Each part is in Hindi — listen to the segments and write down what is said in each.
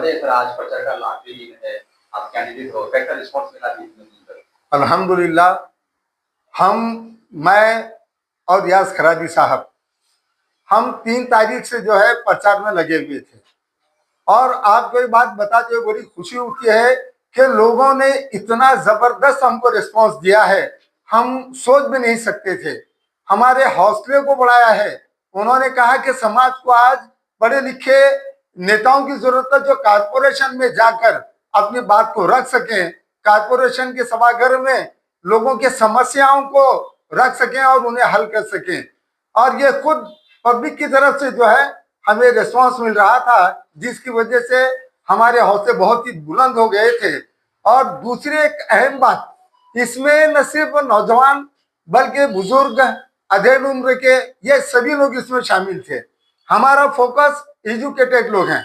बताइए सर, आज प्रचार का आखिरी दिन है, आप कैंडिडेट हो, कैसा रिस्पॉन्स मिला जीतने में? अल्हम्दुलिल्लाह, मैं और रियाज खराजी साहब, हम 3 तारीख से जो है प्रचार में लगे हुए थे। और आपको एक बात बताते हुए बड़ी खुशी होती है कि लोगों ने इतना जबरदस्त हमको रिस्पांस दिया है, हम सोच भी नहीं सकते थे। हमारे हौसले को बढ़ाया है। उन्होंने कहा कि समाज को आज पढ़े लिखे नेताओं की जरूरत है जो कारपोरेशन में जाकर अपनी बात को रख सकें, कारपोरेशन के सभागार में लोगों की समस्याओं को रख सकें और उन्हें हल कर सकें। और ये खुद पब्लिक की तरफ से जो है हमें रिस्पांस मिल रहा था, जिसकी वजह से हमारे हौसले बहुत ही बुलंद हो गए थे। और दूसरी एक अहम बात, इसमें न सिर्फ नौजवान बल्कि बुजुर्ग, अधेड़ उम्र के, ये सभी लोग इसमें शामिल थे। हमारा फोकस एजुकेटेड लोग हैं।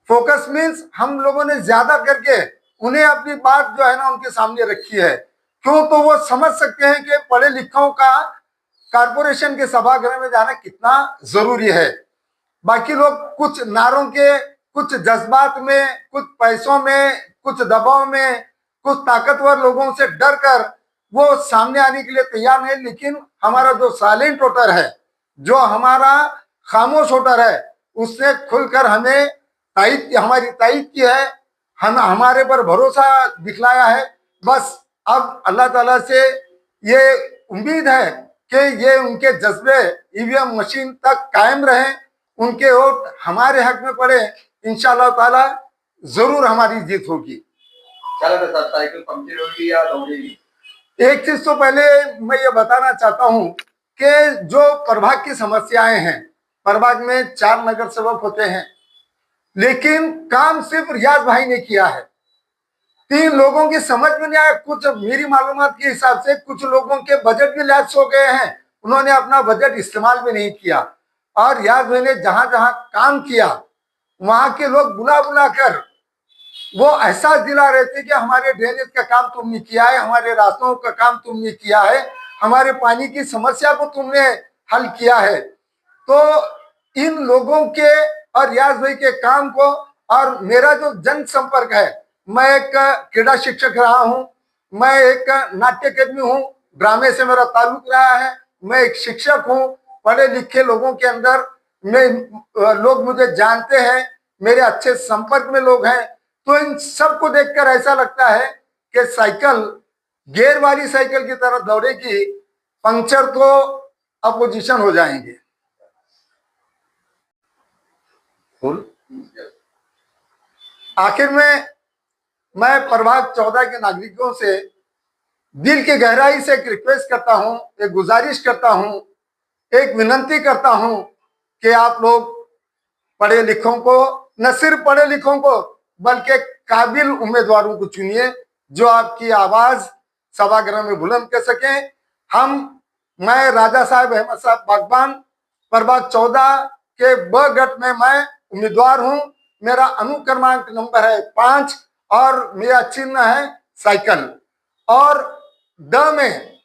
फोकस मीन्स हम लोगों ने ज्यादा करके उन्हें अपनी बात जो है ना उनके सामने रखी है। क्यों? तो वो समझ सकते हैं कि पढ़े लिखों का कारपोरेशन के सभागृह में जाना कितना जरूरी है। बाकी लोग कुछ नारों के, कुछ जज्बात में, कुछ पैसों में, कुछ दबाव में, कुछ ताकतवर लोगों से डर कर वो सामने आने के लिए तैयार नहीं। लेकिन हमारा जो साइलेंट वोटर है, जो हमारा खामोश वोटर है, उसने खुलकर हमें हमारी तारीफ की है, हमारे पर भरोसा दिखलाया है। बस अब अल्लाह ताला से ये उम्मीद है कि ये उनके जज्बे ईवीएम मशीन तक कायम रहे, उनके वोट हमारे हक में पड़े। इंशाअल्लाह ताला जरूर हमारी जीत होगी। साइकिल पंक्चर होगी या दौड़ेगी? एक चीज तो पहले मैं ये बताना चाहता हूँ कि जो प्रभाग की समस्याएं हैं, प्रभाग में 4 नगर सेवक होते हैं, लेकिन काम सिर्फ रियाज भाई ने किया है। 3 लोगों की समझ में नहीं आया। कुछ मेरी मालूमात के हिसाब से कुछ लोगों के बजट भी लैप्स हो गए हैं, उन्होंने अपना बजट इस्तेमाल भी नहीं किया। और रियाज भाई ने जहां जहां काम किया वहां के लोग बुला बुला कर वो एहसास दिला रहे थे कि हमारे ड्रेनेज का काम तुमने किया है, हमारे रास्तों का काम तुमने किया है, हमारे पानी की समस्या को तुमने हल किया है। तो इन लोगों के और रियाज भाई के काम को, और मेरा जो जनसंपर्क है, मैं एक क्रीड़ा शिक्षक रहा हूं, मैं एक नाट्य अकेडमी हूं, ड्रामे से मेरा ताल्लुक रहा है, मैं एक शिक्षक हूं, पढ़े लिखे लोगों के अंदर लोग मुझे जानते हैं, मेरे अच्छे संपर्क में लोग हैं। तो इन सब को देखकर ऐसा लगता है कि साइकिल गियर वाली साइकिल की तरह दौड़ेगी, पंक्चर तो अपोजिशन हो जाएंगे। आखिर में मैं प्रभाग 14 के नागरिकों से दिल की गहराई से एक रिक्वेस्ट करता हूं, एक गुजारिश करता हूं, एक विनती करता हूं कि आप लोग पढ़े लिखों को, न सिर्फ पढ़े लिखों को बल्कि काबिल उम्मीदवारों को चुनिए जो आपकी आवाज सभागृह में बुलंद कर सकें। मैं राजा साहब अहमद साहब बागबान, प्रभाग 14 के ब गट में मैं उम्मीदवार हूं। मेरा अनुक्रमांक नंबर है 5 और मेरा चिन्ह है साइकिल। और द में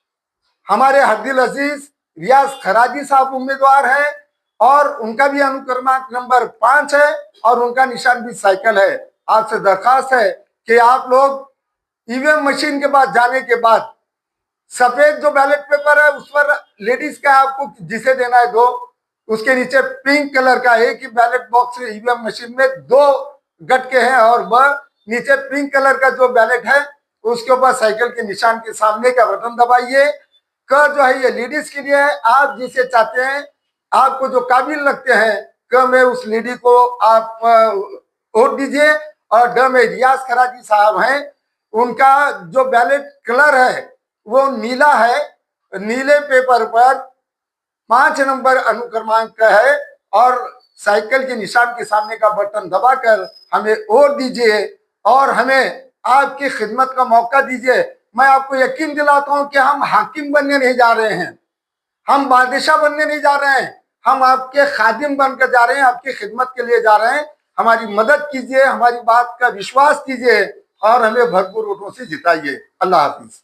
हमारे हरदिल अजीज रियाज खराजी साहब उम्मीदवार है और उनका भी अनुक्रमांक नंबर 5 है और उनका निशान भी साइकिल है। आपसे दरखास्त है कि आप लोग ईवीएम मशीन के पास जाने के बाद सफेद जो बैलेट पेपर है उस पर लेडीज का आपको जिसे देना है 2, उसके नीचे पिंक कलर का एक ही बैलेट बॉक्स ईवीएम मशीन में 2 गट के हैं और नीचे पिंक कलर का जो बैलेट है उसके ऊपर साइकिल के निशान के सामने का बटन दबाइए। क जो है ये लेडीज के लिए है। आप जिसे चाहते हैं, आपको जो काबिल लगते हैं, क में उस लेडी को आप वोट दीजिए। और ड में रियाज खराजी साहब हैं, उनका जो बैलेट कलर है वो नीला है, नीले पेपर पर 5 नंबर अनुक्रमांक का है और साइकिल के निशान के सामने का बटन दबाकर हमें वोट दीजिए और हमें आपकी खिदमत का मौका दीजिए। मैं आपको यकीन दिलाता हूं कि हम हाकिम बनने नहीं जा रहे हैं, हम बादशाह बनने नहीं जा रहे हैं, हम आपके खादिम बनकर जा रहे हैं, आपकी खिदमत के लिए जा रहे हैं। हमारी मदद कीजिए, हमारी बात का विश्वास कीजिए और हमें भरपूर वोटों से जिताइए। अल्लाह हाफिज।